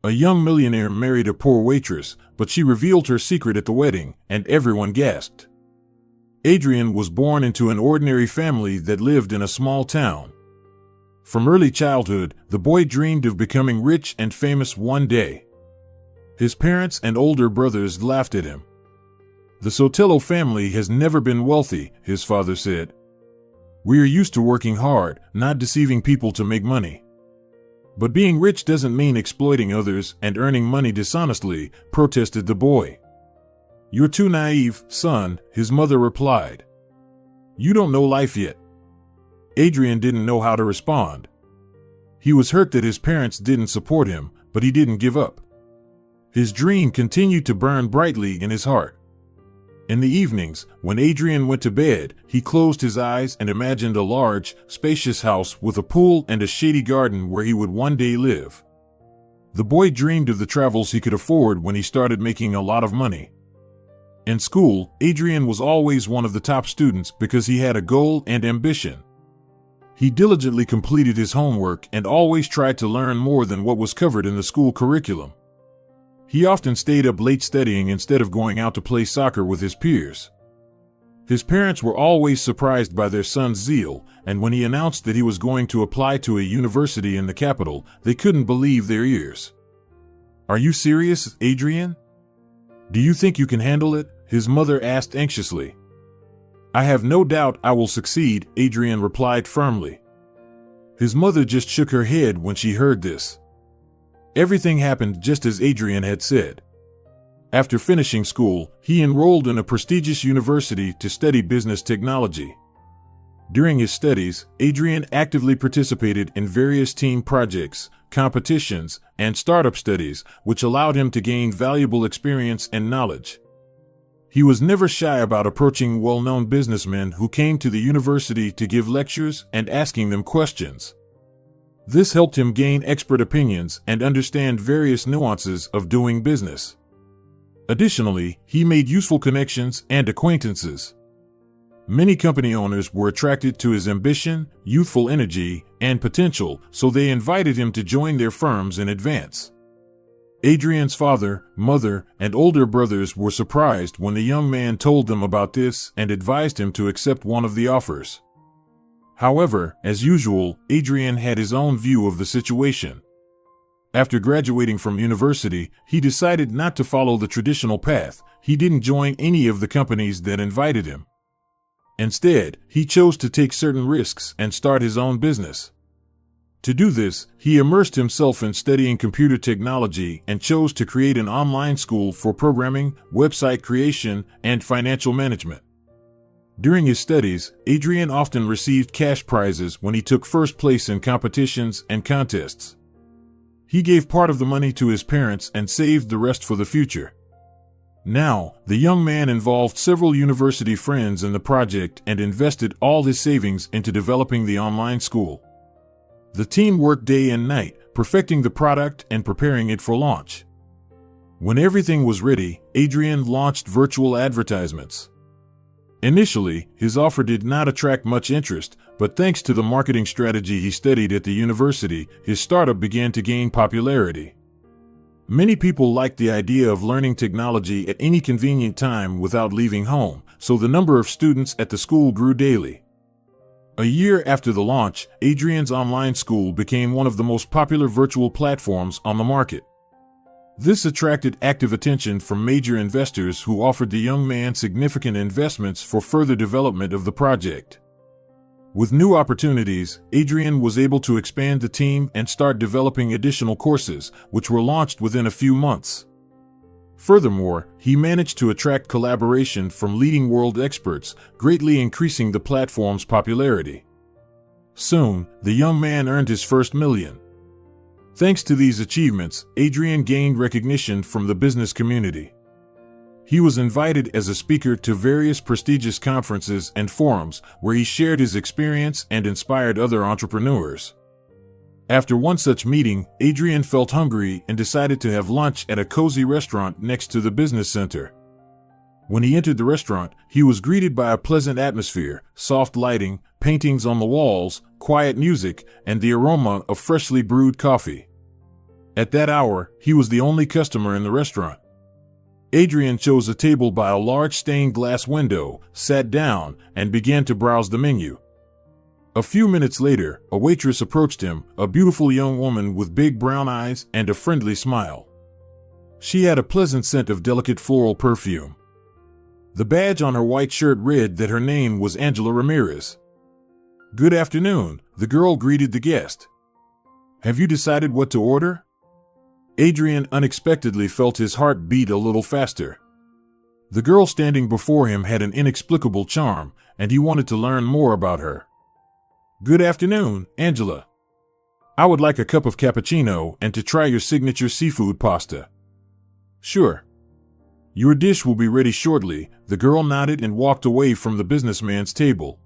A young millionaire married a poor waitress, but she revealed her secret at the wedding, and everyone gasped. Adrian was born into an ordinary family that lived in a small town. From early childhood, the boy dreamed of becoming rich and famous one day. His parents and older brothers laughed at him. "The Sotelo family has never been wealthy," his father said. "We are used to working hard, not deceiving people to make money." "But being rich doesn't mean exploiting others and earning money dishonestly," protested the boy. "You're too naive, son," his mother replied. "You don't know life yet." Adrian didn't know how to respond. He was hurt that his parents didn't support him, but he didn't give up. His dream continued to burn brightly in his heart. In the evenings, when Adrian went to bed, he closed his eyes and imagined a large, spacious house with a pool and a shady garden where he would one day live. The boy dreamed of the travels he could afford when he started making a lot of money. In school, Adrian was always one of the top students because he had a goal and ambition. He diligently completed his homework and always tried to learn more than what was covered in the school curriculum. He often stayed up late studying instead of going out to play soccer with his peers. His parents were always surprised by their son's zeal, and when he announced that he was going to apply to a university in the capital, they couldn't believe their ears. "Are you serious, Adrian? Do you think you can handle it?" his mother asked anxiously. "I have no doubt I will succeed," Adrian replied firmly. His mother just shook her head when she heard this. Everything happened just as Adrian had said. After finishing school, he enrolled in a prestigious university to study business technology. During his studies, Adrian actively participated in various team projects, competitions, and startup studies, which allowed him to gain valuable experience and knowledge. He was never shy about approaching well-known businessmen who came to the university to give lectures and asking them questions. This helped him gain expert opinions and understand various nuances of doing business. Additionally, he made useful connections and acquaintances. Many company owners were attracted to his ambition, youthful energy, and potential, so they invited him to join their firms in advance. Adrian's father, mother, and older brothers were surprised when the young man told them about this and advised him to accept one of the offers. However, as usual, Adrian had his own view of the situation. After graduating from university, he decided not to follow the traditional path. He didn't join any of the companies that invited him. Instead, he chose to take certain risks and start his own business. To do this, he immersed himself in studying computer technology and chose to create an online school for programming, website creation, and financial management. During his studies, Adrian often received cash prizes when he took first place in competitions and contests. He gave part of the money to his parents and saved the rest for the future. Now, the young man involved several university friends in the project and invested all his savings into developing the online school. The team worked day and night, perfecting the product and preparing it for launch. When everything was ready, Adrian launched virtual advertisements. Initially, his offer did not attract much interest, but thanks to the marketing strategy he studied at the university, his startup began to gain popularity. Many people liked the idea of learning technology at any convenient time without leaving home, so the number of students at the school grew daily. A year after the launch, Adrian's online school became one of the most popular virtual platforms on the market. This attracted active attention from major investors who offered the young man significant investments for further development of the project. With new opportunities, Adrian was able to expand the team and start developing additional courses, which were launched within a few months. Furthermore, he managed to attract collaboration from leading world experts, greatly increasing the platform's popularity. Soon, the young man earned his first million. Thanks to these achievements, Adrian gained recognition from the business community. He was invited as a speaker to various prestigious conferences and forums where he shared his experience and inspired other entrepreneurs. After one such meeting, Adrian felt hungry and decided to have lunch at a cozy restaurant next to the business center. When he entered the restaurant, he was greeted by a pleasant atmosphere, soft lighting, paintings on the walls, quiet music, and the aroma of freshly brewed coffee. At that hour, he was the only customer in the restaurant. Adrian chose a table by a large stained glass window, sat down, and began to browse the menu. A few minutes later, a waitress approached him, a beautiful young woman with big brown eyes and a friendly smile. She had a pleasant scent of delicate floral perfume. The badge on her white shirt read that her name was Angela Ramirez. "Good afternoon," the girl greeted the guest. "Have you decided what to order?" Adrian unexpectedly felt his heart beat a little faster. The girl standing before him had an inexplicable charm, and he wanted to learn more about her. "Good afternoon, Angela. I would like a cup of cappuccino and to try your signature seafood pasta." "Sure. Your dish will be ready shortly," the girl nodded and walked away from the businessman's table.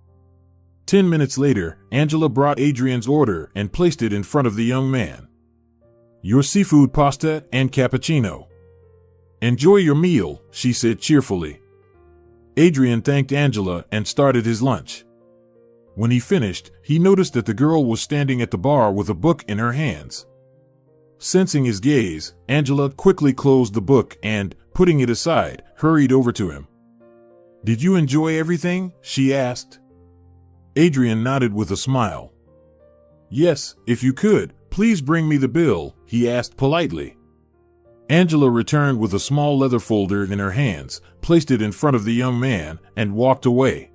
10 minutes later, Angela brought Adrian's order and placed it in front of the young man. "Your seafood pasta and cappuccino. Enjoy your meal," she said cheerfully. Adrian thanked Angela and started his lunch. When he finished, he noticed that the girl was standing at the bar with a book in her hands. Sensing his gaze, Angela quickly closed the book and, putting it aside, hurried over to him. "Did you enjoy everything?" she asked. Adrian nodded with a smile. "Yes, if you could, please bring me the bill," he asked politely. Angela returned with a small leather folder in her hands, placed it in front of the young man, and walked away.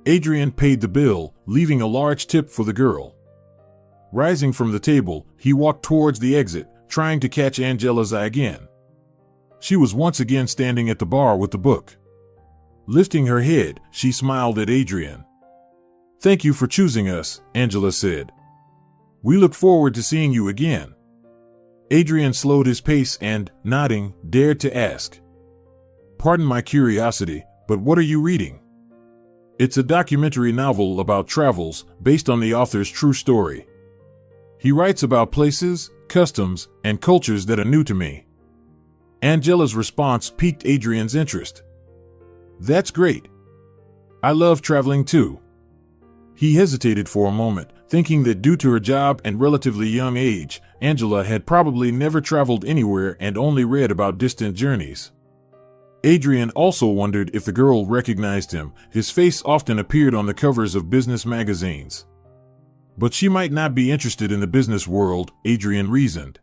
Adrian paid the bill, leaving a large tip for the girl. Rising from the table, he walked towards the exit, trying to catch Angela's eye again. She was once again standing at the bar with the book. Lifting her head, she smiled at Adrian. "Thank you for choosing us," Angela said. "We look forward to seeing you again." Adrian slowed his pace and, nodding, dared to ask, "Pardon my curiosity, but what are you reading?" "It's a documentary novel about travels, based on the author's true story. He writes about places, customs, and cultures that are new to me." Angela's response piqued Adrian's interest. "That's great. I love traveling too." He hesitated for a moment, thinking that due to her job and relatively young age, Angela had probably never traveled anywhere and only read about distant journeys. Adrian also wondered if the girl recognized him. His face often appeared on the covers of business magazines. But she might not be interested in the business world, Adrian reasoned.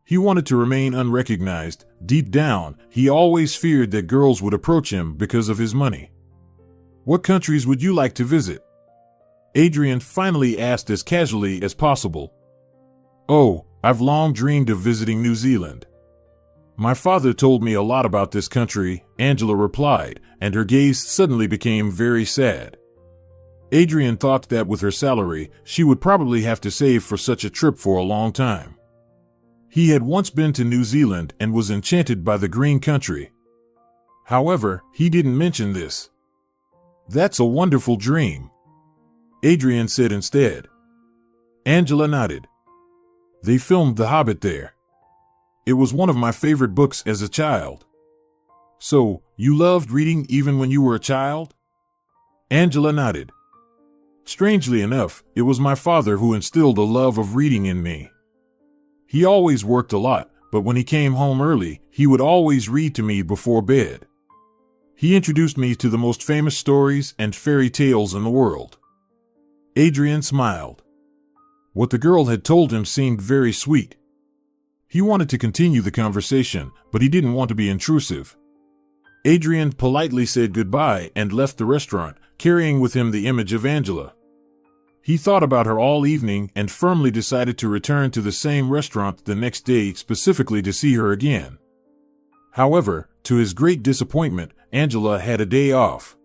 He wanted to remain unrecognized. Deep down, he always feared that girls would approach him because of his money. "What countries would you like to visit?" Adrian finally asked as casually as possible. "Oh, I've long dreamed of visiting New Zealand. My father told me a lot about this country," Angela replied, and her gaze suddenly became very sad. Adrian thought that with her salary, she would probably have to save for such a trip for a long time. He had once been to New Zealand and was enchanted by the green country. However, he didn't mention this. "That's a wonderful dream," Adrian said instead. Angela nodded. "They filmed The Hobbit there. It was one of my favorite books as a child." "So, you loved reading even when you were a child?" Angela nodded. "Strangely enough, it was my father who instilled a love of reading in me. He always worked a lot, but when he came home early, he would always read to me before bed. He introduced me to the most famous stories and fairy tales in the world." Adrian smiled. What the girl had told him seemed very sweet. He wanted to continue the conversation, but he didn't want to be intrusive. Adrian politely said goodbye and left the restaurant, carrying with him the image of Angela. He thought about her all evening and firmly decided to return to the same restaurant the next day specifically to see her again. However, to his great disappointment, Angela had a day off.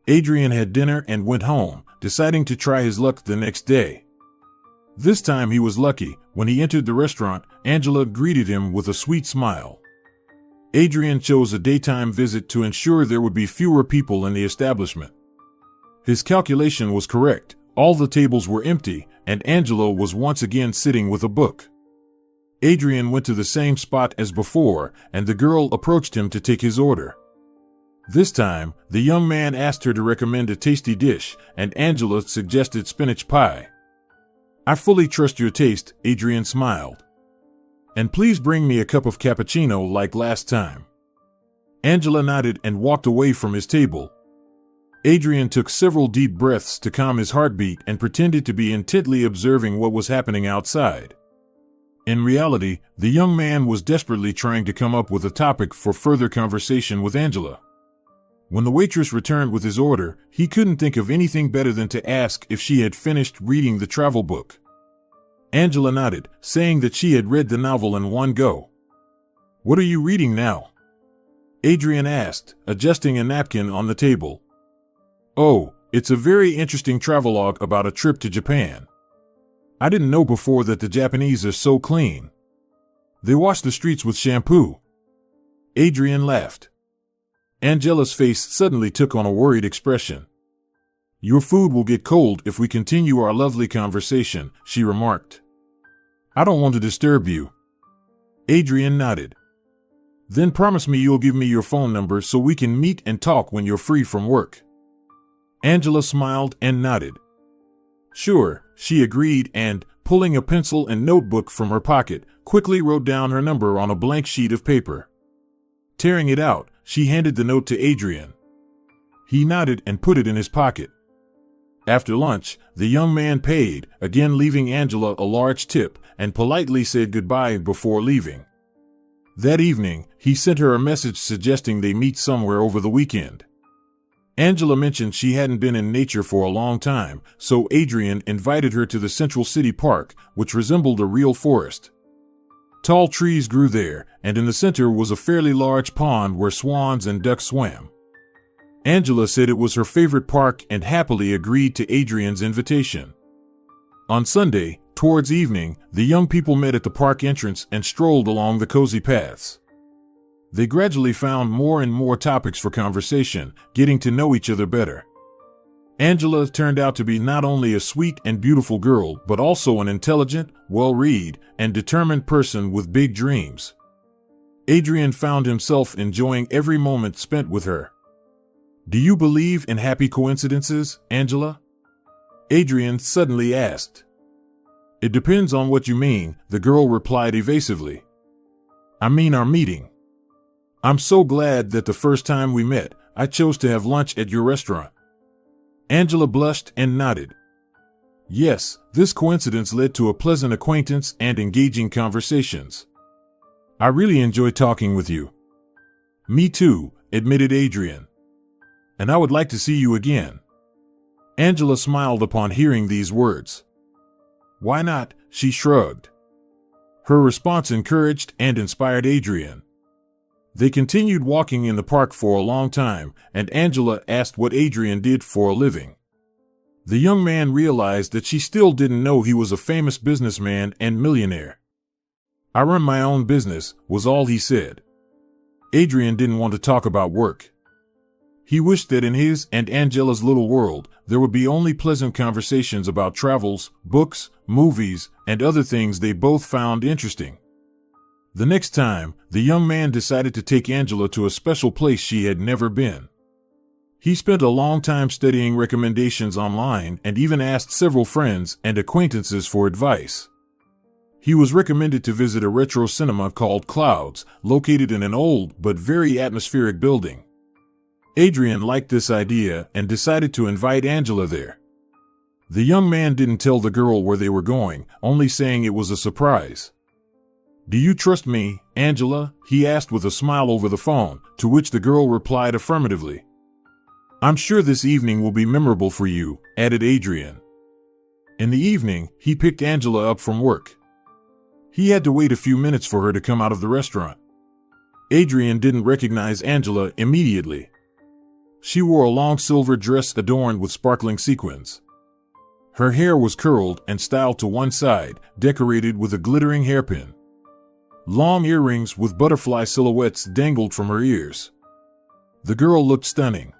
Adrian had dinner and went home, deciding to try his luck the next day. This time he was lucky. When he entered the restaurant, Angela greeted him with a sweet smile. Adrian chose a daytime visit to ensure there would be fewer people in the establishment. His calculation was correct. All the tables were empty, and Angela was once again sitting with a book. Adrian went to the same spot as before, and the girl approached him to take his order. This time, the young man asked her to recommend a tasty dish, and Angela suggested spinach pie. "I fully trust your taste," Adrian smiled. And please bring me a cup of cappuccino like last time. Angela nodded and walked away from his table. Adrian took several deep breaths to calm his heartbeat and pretended to be intently observing what was happening outside. In reality, the young man was desperately trying to come up with a topic for further conversation with Angela. When the waitress returned with his order, he couldn't think of anything better than to ask if she had finished reading the travel book. Angela nodded, saying that she had read the novel in one go. "What are you reading now?" Adrian asked, adjusting a napkin on the table. "Oh, it's a very interesting travelogue about a trip to Japan. I didn't know before that the Japanese are so clean. They wash the streets with shampoo." Adrian laughed. Angela's face suddenly took on a worried expression. "Your food will get cold if we continue our lovely conversation," she remarked. "I don't want to disturb you." Adrian nodded. "Then promise me you'll give me your phone number so we can meet and talk when you're free from work." Angela smiled and nodded. "Sure," she agreed and, pulling a pencil and notebook from her pocket, quickly wrote down her number on a blank sheet of paper. Tearing it out, she handed the note to Adrian. He nodded and put it in his pocket. After lunch, the young man paid, again leaving Angela a large tip, and politely said goodbye before leaving. That evening, he sent her a message suggesting they meet somewhere over the weekend. Angela mentioned she hadn't been in nature for a long time, so Adrian invited her to the Central City Park, which resembled a real forest. Tall trees grew there, and in the center was a fairly large pond where swans and ducks swam. Angela said it was her favorite park and happily agreed to Adrian's invitation. On Sunday, towards evening, the young people met at the park entrance and strolled along the cozy paths. They gradually found more and more topics for conversation, getting to know each other better. Angela turned out to be not only a sweet and beautiful girl, but also an intelligent, well-read, and determined person with big dreams. Adrian found himself enjoying every moment spent with her. "Do you believe in happy coincidences, Angela?" Adrian suddenly asked. "It depends on what you mean," the girl replied evasively. "I mean our meeting. I'm so glad that the first time we met, I chose to have lunch at your restaurant." Angela blushed and nodded. "Yes, this coincidence led to a pleasant acquaintance and engaging conversations. I really enjoy talking with you." "Me too," admitted Adrian. "And I would like to see you again." Angela smiled upon hearing these words. "Why not?" she shrugged. Her response encouraged and inspired Adrian. They continued walking in the park for a long time, and Angela asked what Adrian did for a living. The young man realized that she still didn't know he was a famous businessman and millionaire. "I run my own business," was all he said. Adrian didn't want to talk about work. He wished that in his and Angela's little world, there would be only pleasant conversations about travels, books, movies, and other things they both found interesting. The next time, the young man decided to take Angela to a special place she had never been. He spent a long time studying recommendations online and even asked several friends and acquaintances for advice. He was recommended to visit a retro cinema called Clouds, located in an old but very atmospheric building. Adrian liked this idea and decided to invite Angela there. The young man didn't tell the girl where they were going, only saying it was a surprise. "Do you trust me, Angela?" he asked with a smile over the phone, to which the girl replied affirmatively. "I'm sure this evening will be memorable for you," added Adrian. In the evening, he picked Angela up from work. He had to wait a few minutes for her to come out of the restaurant. Adrian didn't recognize Angela immediately. She wore a long silver dress adorned with sparkling sequins. Her hair was curled and styled to one side, decorated with a glittering hairpin. Long earrings with butterfly silhouettes dangled from her ears. The girl looked stunning.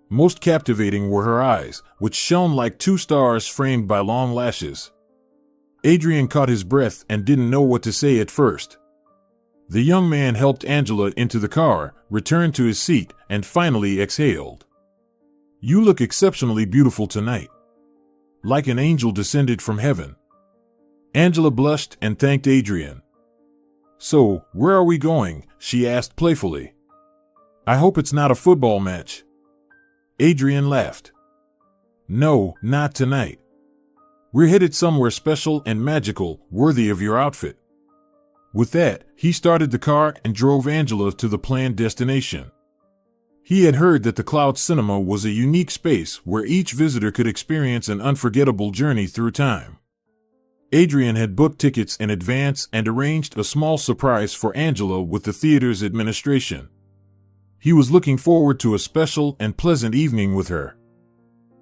Most captivating were her eyes, which shone like two stars framed by long lashes. Adrian caught his breath and didn't know what to say at first. The young man helped Angela into the car, returned to his seat, and finally exhaled. "You look exceptionally beautiful tonight. Like an angel descended from heaven." Angela blushed and thanked Adrian. "So, where are we going?" she asked playfully. "I hope it's not a football match." Adrian laughed. "No, not tonight. We're headed somewhere special and magical, worthy of your outfit." With that, he started the car and drove Angela to the planned destination. He had heard that the Cloud Cinema was a unique space where each visitor could experience an unforgettable journey through time. Adrian had booked tickets in advance and arranged a small surprise for Angela with the theater's administration. He was looking forward to a special and pleasant evening with her.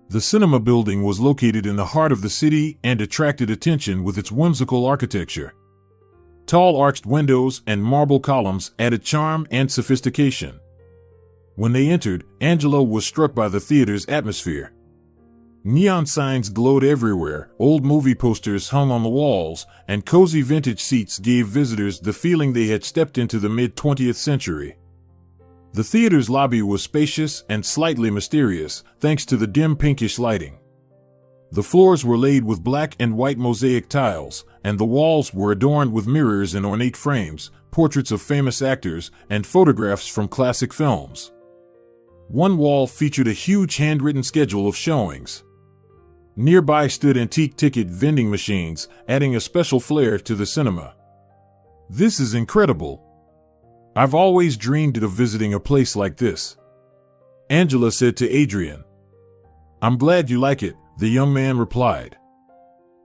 The cinema building was located in the heart of the city and attracted attention with its whimsical architecture. Tall arched windows and marble columns added charm and sophistication. When they entered, Angela was struck by the theater's atmosphere. Neon signs glowed everywhere, old movie posters hung on the walls, and cozy vintage seats gave visitors the feeling they had stepped into the mid-20th century. The theater's lobby was spacious and slightly mysterious, thanks to the dim pinkish lighting. The floors were laid with black and white mosaic tiles, and the walls were adorned with mirrors and ornate frames, portraits of famous actors, and photographs from classic films. One wall featured a huge handwritten schedule of showings. Nearby stood antique ticket vending machines, adding a special flair to the cinema. "This is incredible. I've always dreamed of visiting a place like this," Angela said to Adrian. "I'm glad you like it," the young man replied.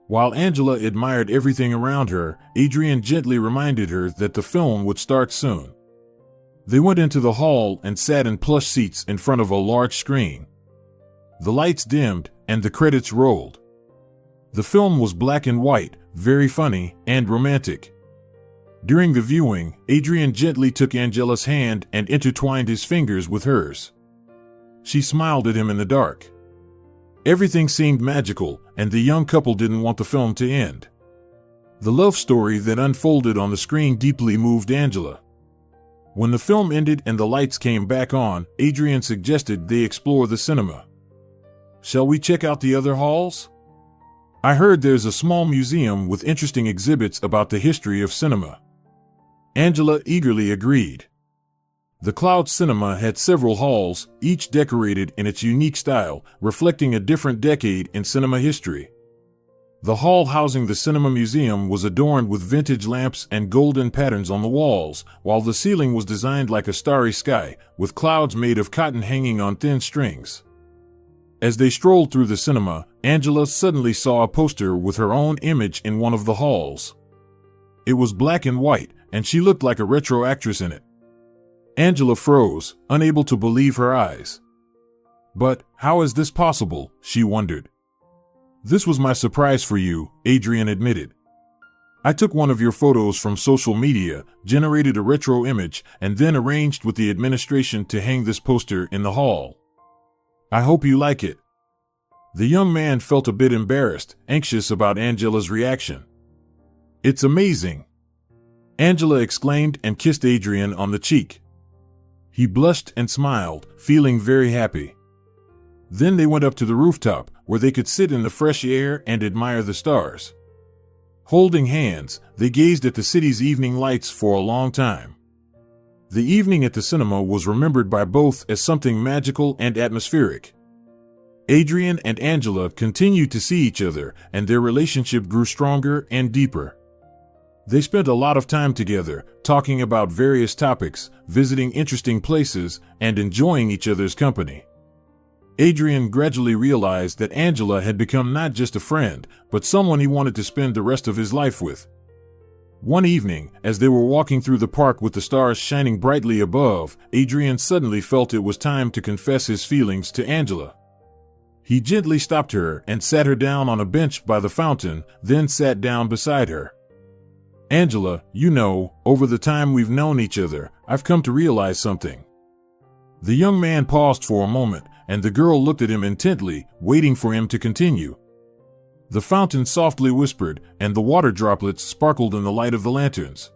While Angela admired everything around her, Adrian gently reminded her that the film would start soon. They went into the hall and sat in plush seats in front of a large screen. The lights dimmed, and the credits rolled. The film was black and white, very funny, and romantic. During the viewing, Adrian gently took Angela's hand and intertwined his fingers with hers. She smiled at him in the dark. Everything seemed magical, and the young couple didn't want the film to end. The love story that unfolded on the screen deeply moved Angela. When the film ended and the lights came back on, Adrian suggested they explore the cinema. "Shall we check out the other halls? I heard there's a small museum with interesting exhibits about the history of cinema." Angela eagerly agreed. The Cloud Cinema had several halls, each decorated in its unique style, reflecting a different decade in cinema history. The hall housing the Cinema Museum was adorned with vintage lamps and golden patterns on the walls, while the ceiling was designed like a starry sky, with clouds made of cotton hanging on thin strings. As they strolled through the cinema, Angela suddenly saw a poster with her own image in one of the halls. It was black and white, and she looked like a retro actress in it. Angela froze, unable to believe her eyes. "But how is this possible?" she wondered. "This was my surprise for you," Adrian admitted. "I took one of your photos from social media, generated a retro image, and then arranged with the administration to hang this poster in the hall. I hope you like it." The young man felt a bit embarrassed, anxious about Angela's reaction. "It's amazing," Angela exclaimed and kissed Adrian on the cheek. He blushed and smiled, feeling very happy. Then they went up to the rooftop, where they could sit in the fresh air and admire the stars. Holding hands, they gazed at the city's evening lights for a long time. The evening at the cinema was remembered by both as something magical and atmospheric. Adrian and Angela continued to see each other, and their relationship grew stronger and deeper. They spent a lot of time together, talking about various topics, visiting interesting places, and enjoying each other's company. Adrian gradually realized that Angela had become not just a friend, but someone he wanted to spend the rest of his life with. One evening, as they were walking through the park with the stars shining brightly above, Adrian suddenly felt it was time to confess his feelings to Angela. He gently stopped her and sat her down on a bench by the fountain, then sat down beside her. "Angela, you know, over the time we've known each other, I've come to realize something." The young man paused for a moment, and the girl looked at him intently, waiting for him to continue. The fountain softly whispered, and the water droplets sparkled in the light of the lanterns.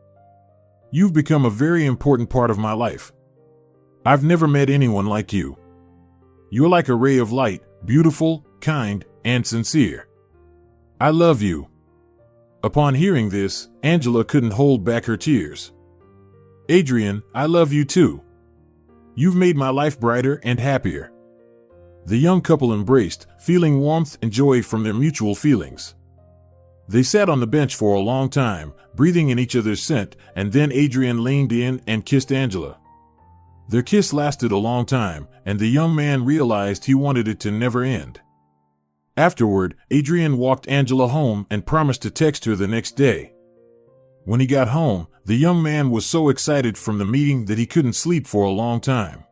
"You've become a very important part of my life. I've never met anyone like you. You're like a ray of light, beautiful, kind, and sincere. I love you." Upon hearing this, Angela couldn't hold back her tears. Adrian, I love you too. You've made my life brighter and happier." The young couple embraced, feeling warmth and joy from their mutual feelings. They sat on the bench for a long time, breathing in each other's scent, and then Adrian leaned in and kissed Angela. Their kiss lasted a long time, and the young man realized he wanted it to never end. Afterward, Adrian walked Angela home and promised to text her the next day. When he got home, the young man was so excited from the meeting that he couldn't sleep for a long time.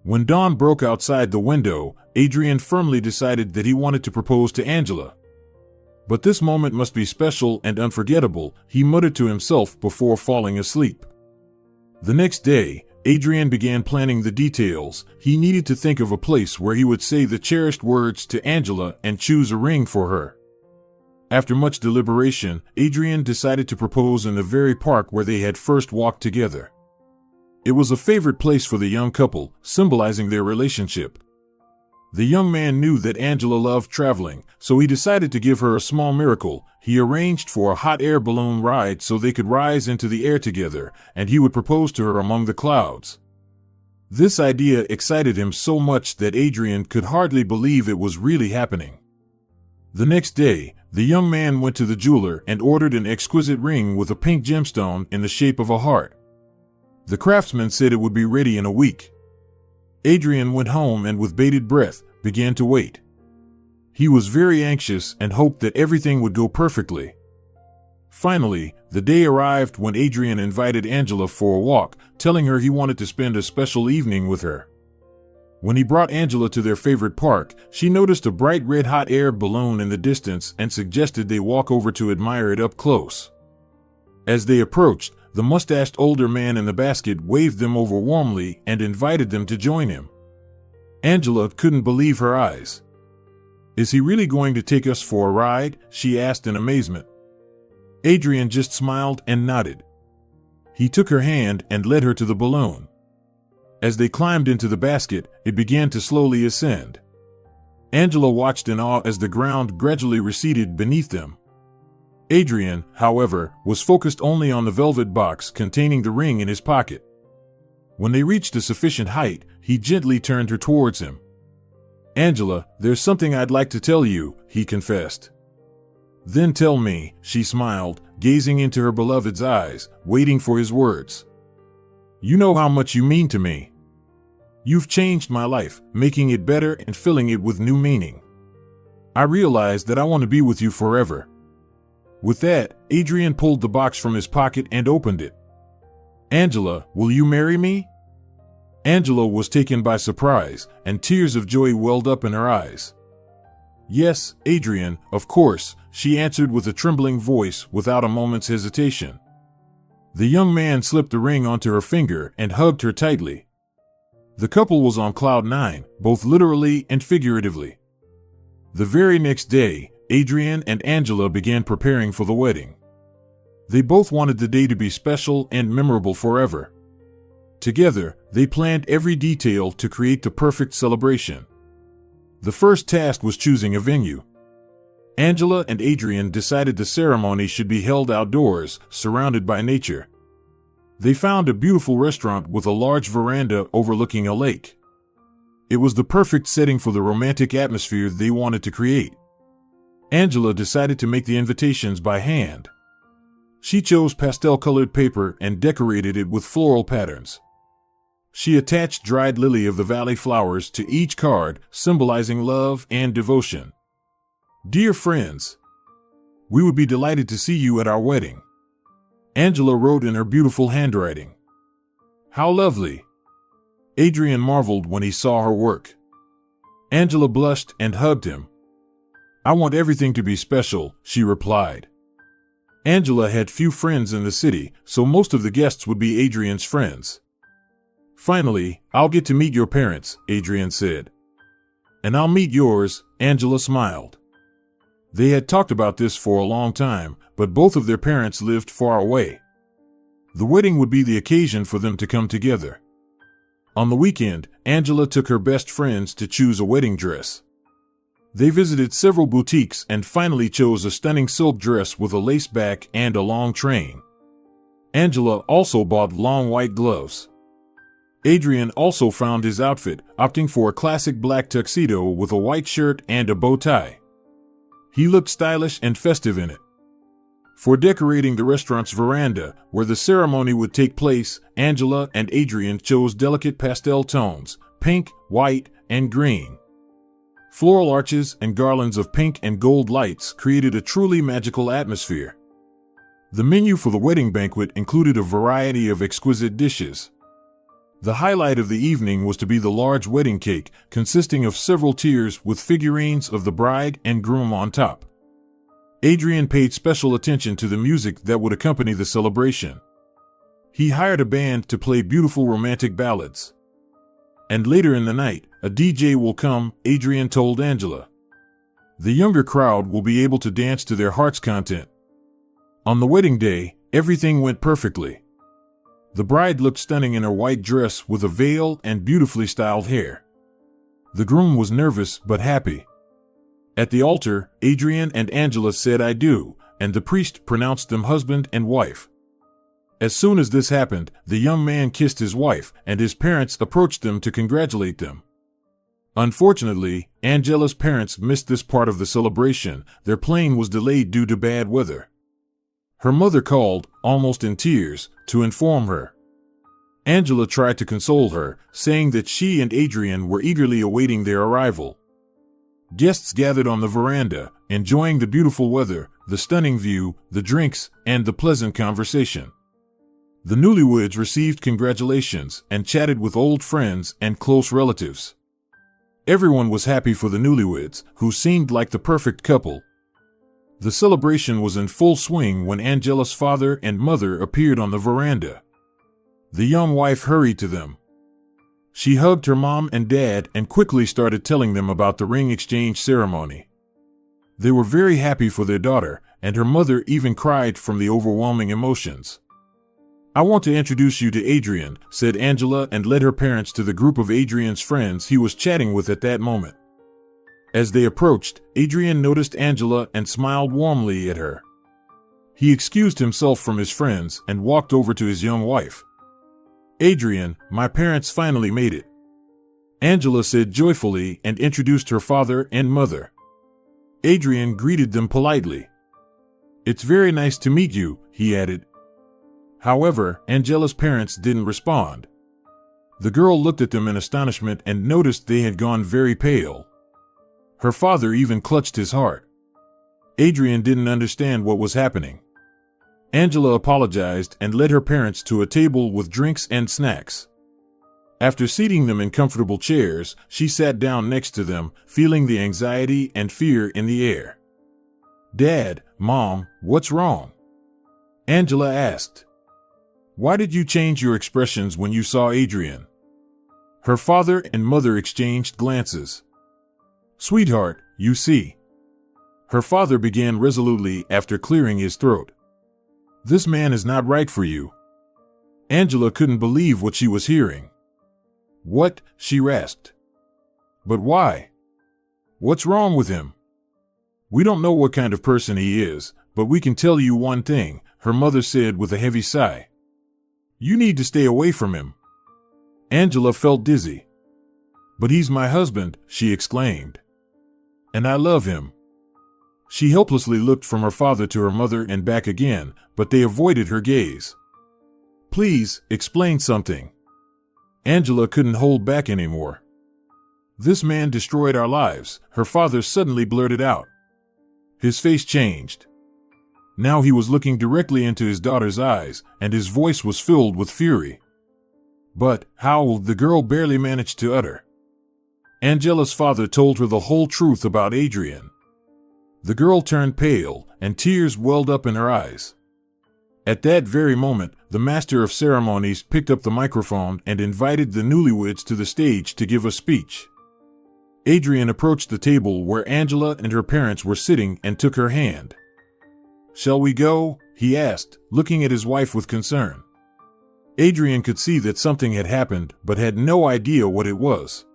When dawn broke outside the window, Adrian firmly decided that he wanted to propose to Angela. But this moment must be special and unforgettable, he muttered to himself before falling asleep. The next day, Adrian began planning the details. He needed to think of a place where he would say the cherished words to Angela and choose a ring for her. After much deliberation, Adrian decided to propose in the very park where they had first walked together. It was a favorite place for the young couple, symbolizing their relationship. The young man knew that Angela loved traveling, so he decided to give her a small miracle. He arranged for a hot air balloon ride so they could rise into the air together, and he would propose to her among the clouds. This idea excited him so much that Adrian could hardly believe it was really happening. The next day, the young man went to the jeweler and ordered an exquisite ring with a pink gemstone in the shape of a heart. The craftsman said it would be ready in a week. Adrian went home and with bated breath began to wait. He was very anxious and hoped that everything would go perfectly. Finally, the day arrived when Adrian invited Angela for a walk, telling her he wanted to spend a special evening with her. When he brought Angela to their favorite park, she noticed a bright red hot air balloon in the distance and suggested they walk over to admire it up close. As they approached, the mustached older man in the basket waved them over warmly and invited them to join him. Angela couldn't believe her eyes. "Is he really going to take us for a ride?" she asked in amazement. Adrian just smiled and nodded. He took her hand and led her to the balloon. As they climbed into the basket, it began to slowly ascend. Angela watched in awe as the ground gradually receded beneath them. Adrian, however, was focused only on the velvet box containing the ring in his pocket. When they reached a sufficient height, he gently turned her towards him. "Angela, there's something I'd like to tell you," he confessed. "Then tell me," she smiled, gazing into her beloved's eyes, waiting for his words. "You know how much you mean to me. You've changed my life, making it better and filling it with new meaning. I realize that I want to be with you forever." With that, Adrian pulled the box from his pocket and opened it. "Angela, will you marry me?" Angela was taken by surprise, and tears of joy welled up in her eyes. "Yes, Adrian, of course," she answered with a trembling voice without a moment's hesitation. The young man slipped the ring onto her finger and hugged her tightly. The couple was on cloud nine, both literally and figuratively. The very next day, Adrian and Angela began preparing for the wedding. They both wanted the day to be special and memorable forever. Together, they planned every detail to create the perfect celebration. The first task was choosing a venue. Angela and Adrian decided the ceremony should be held outdoors, surrounded by nature. They found a beautiful restaurant with a large veranda overlooking a lake. It was the perfect setting for the romantic atmosphere they wanted to create. Angela decided to make the invitations by hand. She chose pastel-colored paper and decorated it with floral patterns. She attached dried lily-of-the-valley flowers to each card, symbolizing love and devotion. "Dear friends, we would be delighted to see you at our wedding," Angela wrote in her beautiful handwriting. "How lovely!" Adrian marveled when he saw her work. Angela blushed and hugged him. "I want everything to be special," she replied. Angela had few friends in the city, so most of the guests would be Adrian's friends. "Finally, I'll get to meet your parents," Adrian said. "And I'll meet yours," Angela smiled. They had talked about this for a long time, but both of their parents lived far away. The wedding would be the occasion for them to come together. On the weekend, Angela took her best friends to choose a wedding dress. They visited several boutiques and finally chose a stunning silk dress with a lace back and a long train. Angela also bought long white gloves. Adrian also found his outfit, opting for a classic black tuxedo with a white shirt and a bow tie. He looked stylish and festive in it. For decorating the restaurant's veranda, where the ceremony would take place, Angela and Adrian chose delicate pastel tones, pink, white, and green. Floral arches and garlands of pink and gold lights created a truly magical atmosphere. The menu for the wedding banquet included a variety of exquisite dishes. The highlight of the evening was to be the large wedding cake, consisting of several tiers with figurines of the bride and groom on top. Adrian paid special attention to the music that would accompany the celebration. He hired a band to play beautiful romantic ballads. And later in the night, a DJ will come, Adrian told Angela. The younger crowd will be able to dance to their heart's content. On the wedding day, everything went perfectly. The bride looked stunning in her white dress with a veil and beautifully styled hair. The groom was nervous but happy. At the altar, Adrian and Angela said "I do," and the priest pronounced them husband and wife. As soon as this happened, the young man kissed his wife, and his parents approached them to congratulate them. Unfortunately, Angela's parents missed this part of the celebration. Their plane was delayed due to bad weather. Her mother called, almost in tears, to inform her. Angela tried to console her, saying that she and Adrian were eagerly awaiting their arrival. Guests gathered on the veranda, enjoying the beautiful weather, the stunning view, the drinks, and the pleasant conversation. The newlyweds received congratulations and chatted with old friends and close relatives. Everyone was happy for the newlyweds, who seemed like the perfect couple. The celebration was in full swing when Angela's father and mother appeared on the veranda. The young wife hurried to them. She hugged her mom and dad and quickly started telling them about the ring exchange ceremony. They were very happy for their daughter, and her mother even cried from the overwhelming emotions. "I want to introduce you to Adrian," said Angela, and led her parents to the group of Adrian's friends he was chatting with at that moment. As they approached, Adrian noticed Angela and smiled warmly at her. He excused himself from his friends and walked over to his young wife. "Adrian, my parents finally made it," Angela said joyfully and introduced her father and mother. Adrian greeted them politely. "It's very nice to meet you," he added. However, Angela's parents didn't respond. The girl looked at them in astonishment and noticed they had gone very pale. Her father even clutched his heart. Adrian didn't understand what was happening. Angela apologized and led her parents to a table with drinks and snacks. After seating them in comfortable chairs, she sat down next to them, feeling the anxiety and fear in the air. "Dad, Mom, what's wrong?" Angela asked. "Why did you change your expressions when you saw Adrian?" Her father and mother exchanged glances. "Sweetheart, you see." Her father began resolutely after clearing his throat. "This man is not right for you." Angela couldn't believe what she was hearing. "What?" she rasped. "But why? What's wrong with him?" "We don't know what kind of person he is, but we can tell you one thing," her mother said with a heavy sigh. "You need to stay away from him." Angela felt dizzy. "But he's my husband," she exclaimed. "And I love him." She helplessly looked from her father to her mother and back again, but they avoided her gaze. "Please, explain something." Angela couldn't hold back anymore. "This man destroyed our lives," her father suddenly blurted out. His face changed. Now he was looking directly into his daughter's eyes, and his voice was filled with fury. "But how?" the girl barely managed to utter. Angela's father told her the whole truth about Adrian. The girl turned pale, and tears welled up in her eyes. At that very moment, the master of ceremonies picked up the microphone and invited the newlyweds to the stage to give a speech. Adrian approached the table where Angela and her parents were sitting and took her hand. "Shall we go?" he asked, looking at his wife with concern. Adrian could see that something had happened, but had no idea what it was.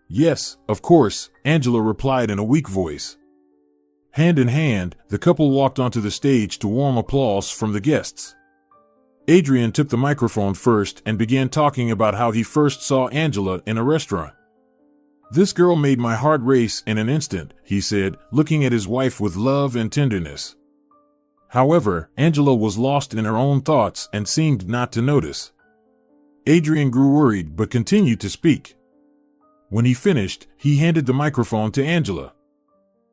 "Yes, of course," Angela replied in a weak voice. Hand in hand, the couple walked onto the stage to warm applause from the guests. Adrian took the microphone first and began talking about how he first saw Angela in a restaurant. "This girl made my heart race in an instant," he said, looking at his wife with love and tenderness. However, Angela was lost in her own thoughts and seemed not to notice. Adrian grew worried but continued to speak. When he finished, he handed the microphone to Angela.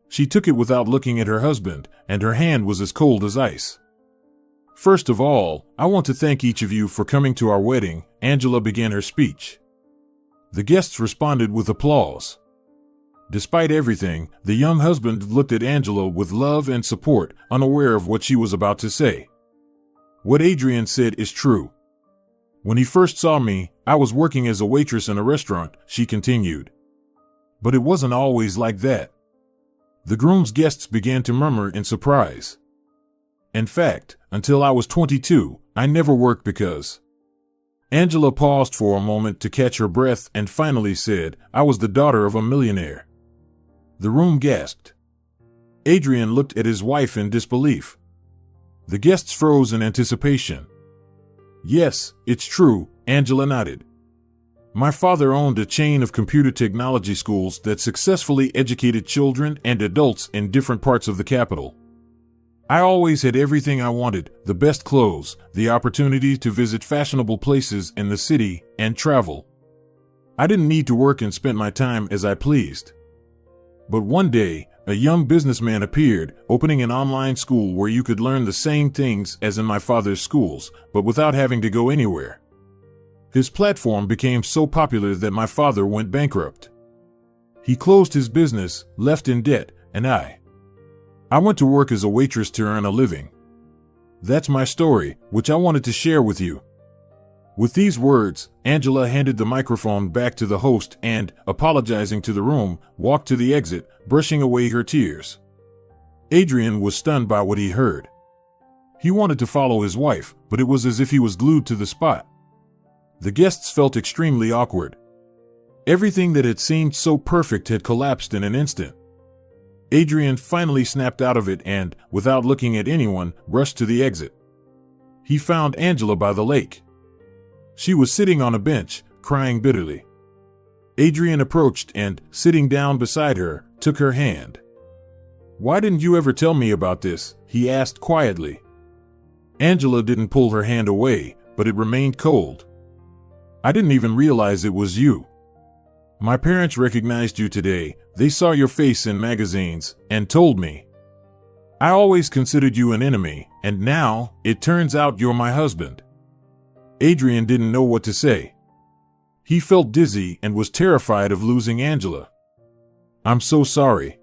She took it without looking at her husband, and her hand was as cold as ice. "First of all, I want to thank each of you for coming to our wedding," Angela began her speech. The guests responded with applause. Despite everything, the young husband looked at Angela with love and support, unaware of what she was about to say. "What Adrian said is true. When he first saw me, I was working as a waitress in a restaurant," she continued. "But it wasn't always like that." The groom's guests began to murmur in surprise. "In fact, until I was 22, I never worked because..." Angela paused for a moment to catch her breath and finally said, "I was the daughter of a millionaire." The room gasped. Adrian looked at his wife in disbelief. The guests froze in anticipation. "Yes, it's true," Angela nodded. "My father owned a chain of computer technology schools that successfully educated children and adults in different parts of the capital. I always had everything I wanted: the best clothes, the opportunity to visit fashionable places in the city, and travel. I didn't need to work and spent my time as I pleased. But one day, a young businessman appeared, opening an online school where you could learn the same things as in my father's schools, but without having to go anywhere. His platform became so popular that my father went bankrupt. He closed his business, left in debt, and I went to work as a waitress to earn a living. That's my story, which I wanted to share with you." With these words, Angela handed the microphone back to the host and, apologizing to the room, walked to the exit, brushing away her tears. Adrian was stunned by what he heard. He wanted to follow his wife, but it was as if he was glued to the spot. The guests felt extremely awkward. Everything that had seemed so perfect had collapsed in an instant. Adrian finally snapped out of it and, without looking at anyone, rushed to the exit. He found Angela by the lake. She was sitting on a bench, crying bitterly. Adrian approached and, sitting down beside her, took her hand. "Why didn't you ever tell me about this?" he asked quietly. Angela didn't pull her hand away, but it remained cold. "I didn't even realize it was you. My parents recognized you today. They saw your face in magazines and told me. I always considered you an enemy, and now, it turns out you're my husband." Adrian didn't know what to say. He felt dizzy and was terrified of losing Angela. "I'm so sorry.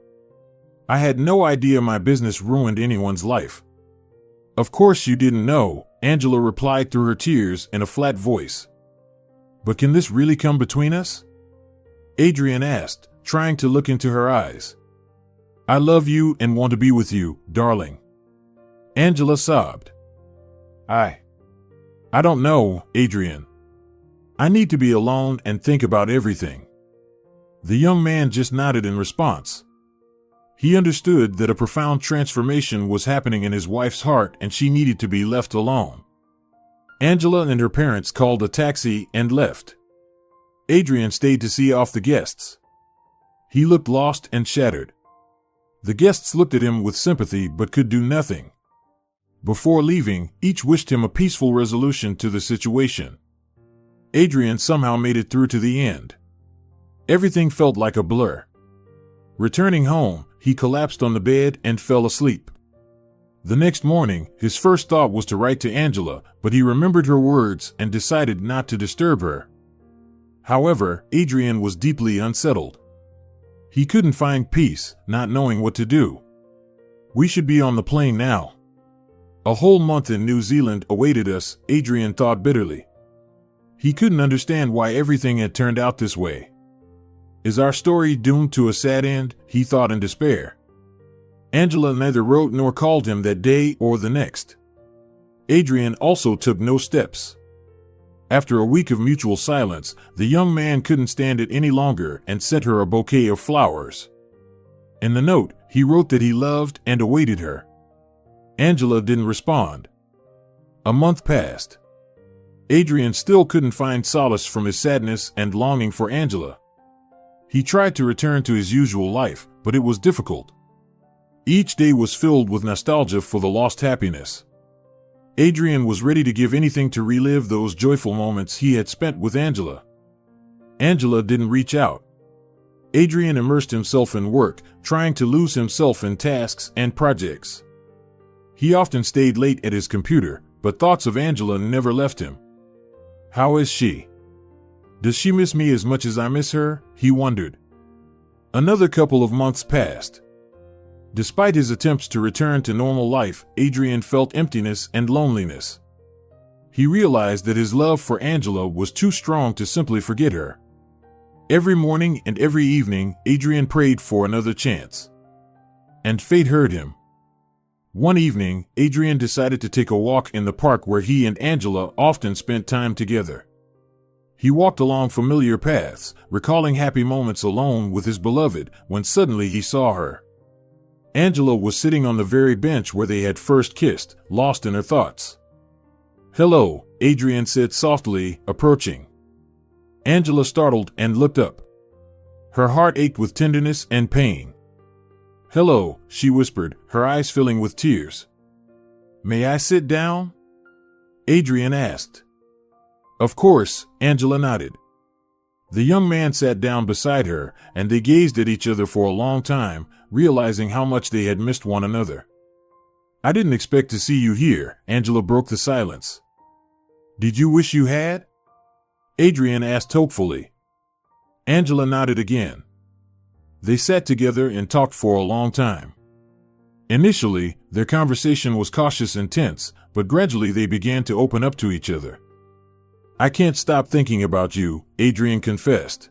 I had no idea my business ruined anyone's life." "Of course you didn't know," Angela replied through her tears in a flat voice. "But can this really come between us?" Adrian asked, trying to look into her eyes. "I love you and want to be with you, darling." Angela sobbed. I don't know, Adrian. I need to be alone and think about everything." The young man just nodded in response. He understood that a profound transformation was happening in his wife's heart and she needed to be left alone. Angela and her parents called a taxi and left. Adrian stayed to see off the guests. He looked lost and shattered. The guests looked at him with sympathy but could do nothing. Before leaving, each wished him a peaceful resolution to the situation. Adrian somehow made it through to the end. Everything felt like a blur. Returning home, he collapsed on the bed and fell asleep. The next morning, his first thought was to write to Angela, but he remembered her words and decided not to disturb her. However, Adrian was deeply unsettled. He couldn't find peace, not knowing what to do. "We should be on the plane now. A whole month in New Zealand awaited us," Adrian thought bitterly. He couldn't understand why everything had turned out this way. "Is our story doomed to a sad end?" he thought in despair. Angela neither wrote nor called him that day or the next. Adrian also took no steps. After a week of mutual silence, the young man couldn't stand it any longer and sent her a bouquet of flowers. In the note, he wrote that he loved and awaited her. Angela didn't respond. A month passed. Adrian still couldn't find solace from his sadness and longing for Angela. He tried to return to his usual life, but it was difficult. Each day was filled with nostalgia for the lost happiness. Adrian was ready to give anything to relive those joyful moments he had spent with Angela. Angela didn't reach out. Adrian immersed himself in work, trying to lose himself in tasks and projects. He often stayed late at his computer, but thoughts of Angela never left him. How is she? Does she miss me as much as I miss her? He wondered. Another couple of months passed. Despite his attempts to return to normal life, Adrian felt emptiness and loneliness. He realized that his love for Angela was too strong to simply forget her. Every morning and every evening, Adrian prayed for another chance. And fate heard him. One evening, Adrian decided to take a walk in the park where he and Angela often spent time together. He walked along familiar paths, recalling happy moments alone with his beloved, when suddenly he saw her. Angela was sitting on the very bench where they had first kissed, lost in her thoughts. "Hello," Adrian said softly, approaching. Angela startled and looked up. Her heart ached with tenderness and pain. "Hello," she whispered, her eyes filling with tears. "May I sit down?" Adrian asked. Of course, Angela nodded. The young man sat down beside her, and they gazed at each other for a long time, realizing how much they had missed one another. "I didn't expect to see you here," Angela broke the silence. "Did you wish you had?" Adrian asked hopefully. Angela nodded again. They sat together and talked for a long time. Initially, their conversation was cautious and tense, but gradually they began to open up to each other. "I can't stop thinking about you," Adrian confessed.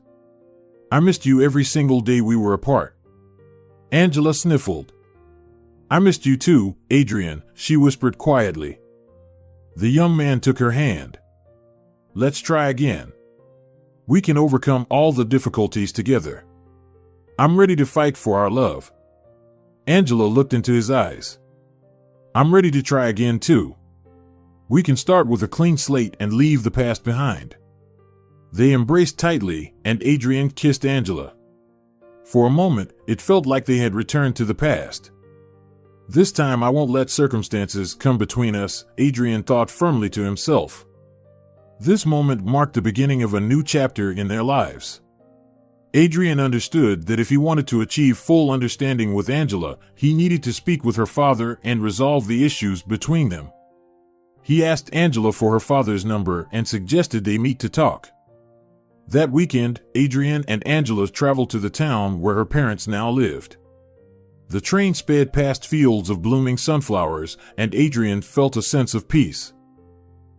"I missed you every single day we were apart." Angela sniffled. "I missed you too, Adrian," she whispered quietly. The young man took her hand. "Let's try again. We can overcome all the difficulties together. I'm ready to fight for our love." Angela looked into his eyes. "I'm ready to try again too. We can start with a clean slate and leave the past behind." They embraced tightly, and Adrian kissed Angela. For a moment, it felt like they had returned to the past. "This time I won't let circumstances come between us," Adrian thought firmly to himself. This moment marked the beginning of a new chapter in their lives. Adrian understood that if he wanted to achieve full understanding with Angela, he needed to speak with her father and resolve the issues between them. He asked Angela for her father's number and suggested they meet to talk. That weekend, Adrian and Angela traveled to the town where her parents now lived. The train sped past fields of blooming sunflowers, and Adrian felt a sense of peace.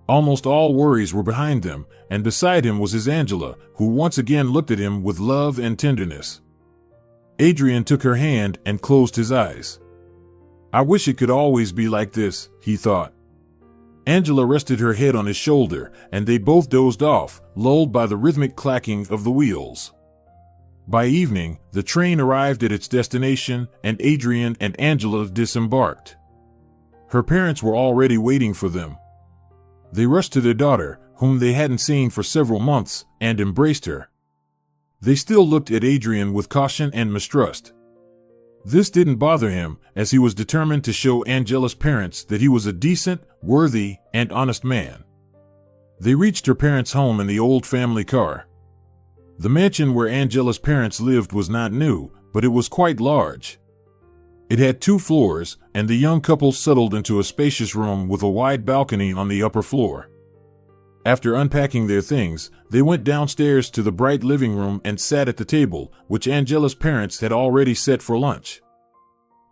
Almost all worries were behind them, and beside him was his Angela, who once again looked at him with love and tenderness. Adrian took her hand and closed his eyes. "I wish it could always be like this," he thought. Angela rested her head on his shoulder, and they both dozed off, lulled by the rhythmic clacking of the wheels. By evening, the train arrived at its destination, and Adrian and Angela disembarked. Her parents were already waiting for them. They rushed to their daughter, whom they hadn't seen for several months, and embraced her. They still looked at Adrian with caution and mistrust. This didn't bother him, as he was determined to show Angela's parents that he was a decent, worthy, and honest man. They reached her parents' home in the old family car. The mansion where Angela's parents lived was not new, but it was quite large. It had 2 floors, and the young couple settled into a spacious room with a wide balcony on the upper floor. After unpacking their things, they went downstairs to the bright living room and sat at the table, which Angela's parents had already set for lunch.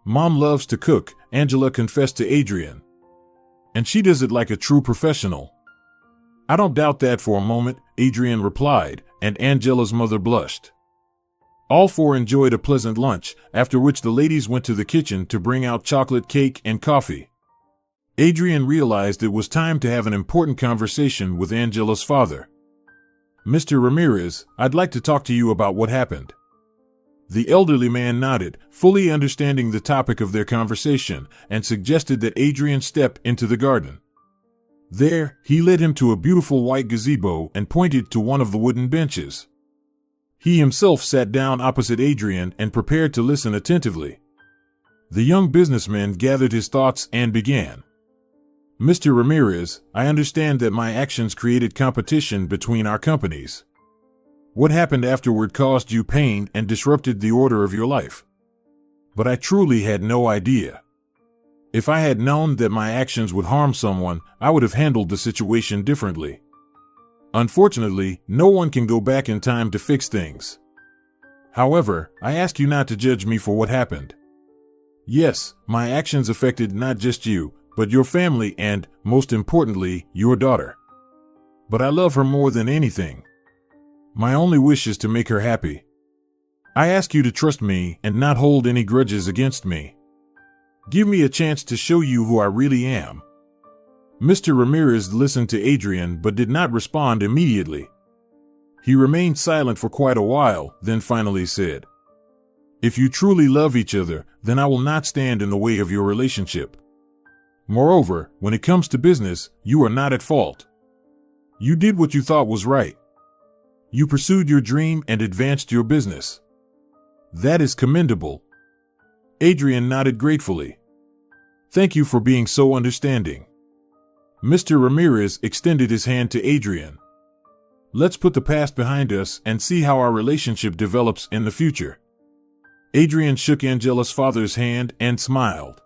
"Mom loves to cook," Angela confessed to Adrian. "And she does it like a true professional." "I don't doubt that for a moment," Adrian replied, and Angela's mother blushed. All 4 enjoyed a pleasant lunch, after which the ladies went to the kitchen to bring out chocolate cake and coffee. Adrian realized it was time to have an important conversation with Angela's father. "Mr. Ramirez, I'd like to talk to you about what happened." The elderly man nodded, fully understanding the topic of their conversation, and suggested that Adrian step into the garden. There, he led him to a beautiful white gazebo and pointed to one of the wooden benches. He himself sat down opposite Adrian and prepared to listen attentively. The young businessman gathered his thoughts and began. "Mr. Ramirez, I understand that my actions created competition between our companies. What happened afterward caused you pain and disrupted the order of your life. But I truly had no idea. If I had known that my actions would harm someone, I would have handled the situation differently. Unfortunately, no one can go back in time to fix things. However, I ask you not to judge me for what happened. Yes, my actions affected not just you, but your family and, most importantly, your daughter. But I love her more than anything. My only wish is to make her happy. I ask you to trust me and not hold any grudges against me. Give me a chance to show you who I really am." Mr. Ramirez listened to Adrian but did not respond immediately. He remained silent for quite a while, then finally said, "If you truly love each other, then I will not stand in the way of your relationship. Moreover, when it comes to business, you are not at fault. You did what you thought was right. You pursued your dream and advanced your business. That is commendable." Adrian nodded gratefully. "Thank you for being so understanding." Mr. Ramirez extended his hand to Adrian. "Let's put the past behind us and see how our relationship develops in the future." Adrian shook Angela's father's hand and smiled.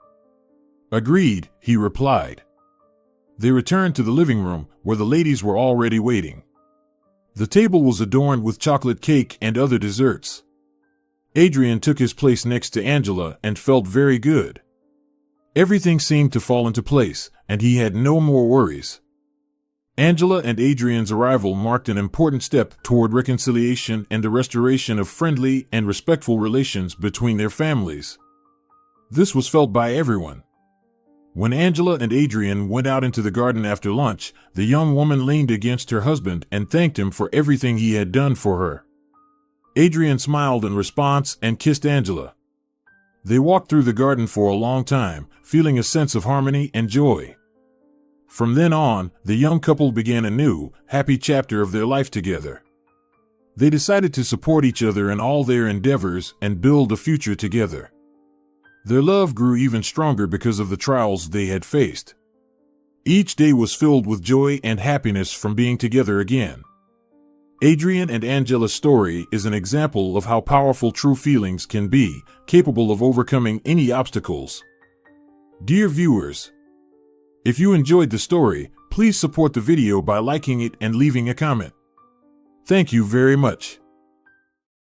"Agreed," he replied. They returned to the living room, where the ladies were already waiting. The table was adorned with chocolate cake and other desserts. Adrian took his place next to Angela and felt very good. Everything seemed to fall into place, and he had no more worries. Angela and Adrian's arrival marked an important step toward reconciliation and the restoration of friendly and respectful relations between their families. This was felt by everyone. When Angela and Adrian went out into the garden after lunch, the young woman leaned against her husband and thanked him for everything he had done for her. Adrian smiled in response and kissed Angela. They walked through the garden for a long time, feeling a sense of harmony and joy. From then on, the young couple began a new, happy chapter of their life together. They decided to support each other in all their endeavors and build a future together. Their love grew even stronger because of the trials they had faced. Each day was filled with joy and happiness from being together again. Adrian and Angela's story is an example of how powerful true feelings can be, capable of overcoming any obstacles. Dear viewers, if you enjoyed the story, please support the video by liking it and leaving a comment. Thank you very much.